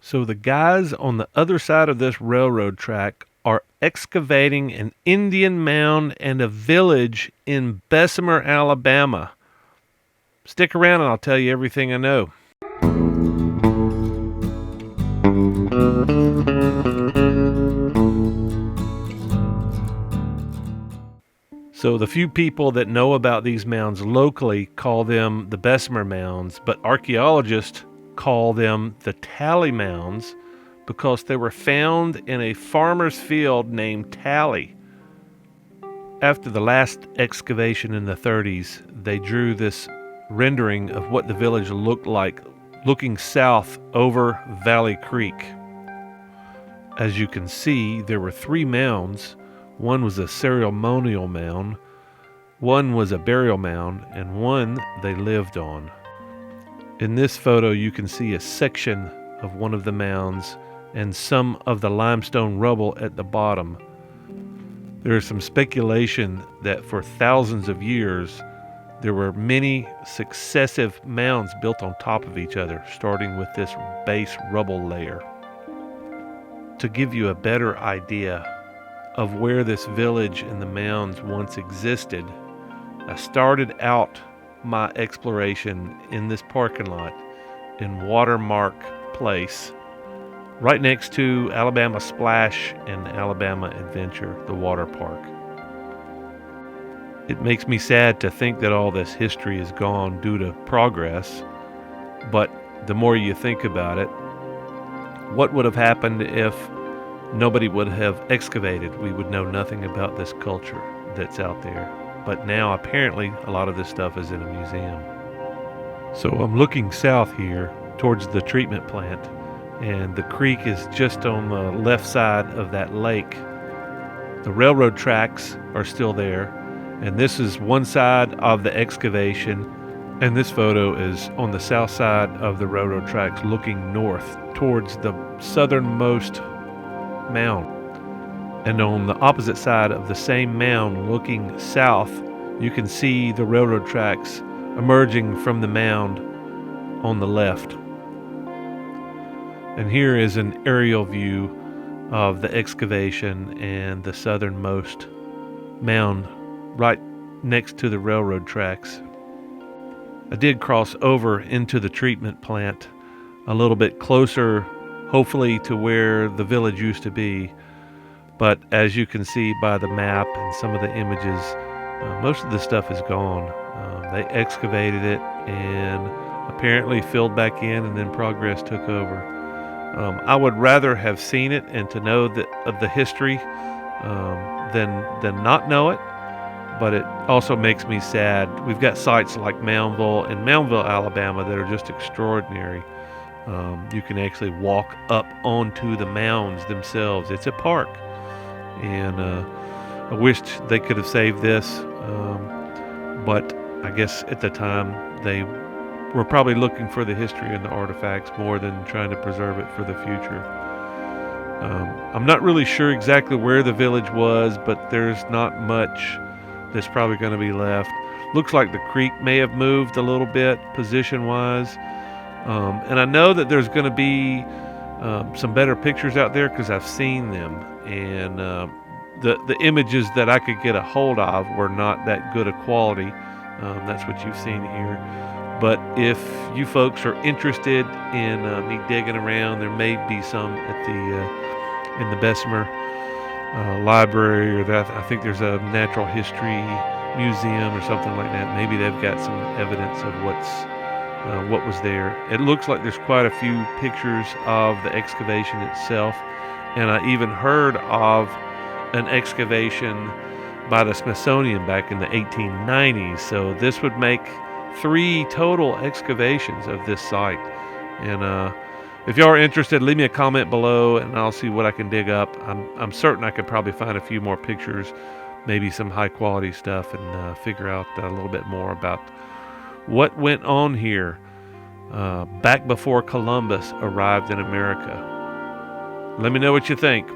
So the guys on the other side of this railroad track are excavating an Indian mound and a village in Bessemer, Alabama. Stick around and I'll tell you everything I know. So the few people that know about these mounds locally call them the Bessemer Mounds, but archaeologists call them the Talley Mounds because they were found in a farmer's field named Talley. After the last excavation in the 30s, they drew this rendering of what the village looked like looking south over Valley Creek. As you can see, there were 3 mounds. One was a ceremonial mound, one was a burial mound, and one they lived on. In this photo, you can see a section of one of the mounds and some of the limestone rubble at the bottom. There is some speculation that for thousands of years, there were many successive mounds built on top of each other, starting with this base rubble layer. To give you a better idea of where this village and the mounds once existed, I started out my exploration in this parking lot in Watermark Place, right next to Alabama Splash and Alabama Adventure, the water park. It makes me sad to think that all this history is gone due to progress, but the more you think about it, what would have happened if nobody would have excavated? We would know nothing about this culture that's out there. But now apparently a lot of this stuff is in a museum. So I'm looking south here towards the treatment plant, and the creek is just on the left side of that lake. The railroad tracks are still there, and this is one side of the excavation, and this photo is on the south side of the railroad tracks looking north towards the southernmost mound. And on the opposite side of the same mound looking south, you can see the railroad tracks emerging from the mound on the left. And here is an aerial view of the excavation and the southernmost mound right next to the railroad tracks. I did cross over into the treatment plant a little bit closer, hopefully to where the village used to be. But as you can see by the map and some of the images, most of the stuff is gone. They excavated it and apparently filled back in, and then progress took over. I would rather have seen it and to know that of the history than not know it. But it also makes me sad. We've got sites like Moundville and Moundville, Alabama, that are just extraordinary. You can actually walk up onto the mounds themselves. It's a park. And I wished they could have saved this, but I guess at the time they were probably looking for the history and the artifacts more than trying to preserve it for the future. I'm not really sure exactly where the village was, but there's not much that's probably going to be left. Looks like the creek may have moved a little bit position-wise, and I know that there's going to be some better pictures out there because I've seen them, and the images that I could get a hold of were not that good a quality. That's what you've seen here. But if you folks are interested in me digging around, there may be some at the in the Bessemer library, or that I think there's a natural history museum or something like that. Maybe they've got some evidence of what was there. It looks like there's quite a few pictures of the excavation itself, and I even heard of an excavation by the Smithsonian back in the 1890s. So this would make 3 total excavations of this site. And if y'all are interested, leave me a comment below and I'll see what I can dig up. I'm certain I could probably find a few more pictures, maybe some high quality stuff, and figure out a little bit more about what went on here back before Columbus arrived in America. Let me know what you think.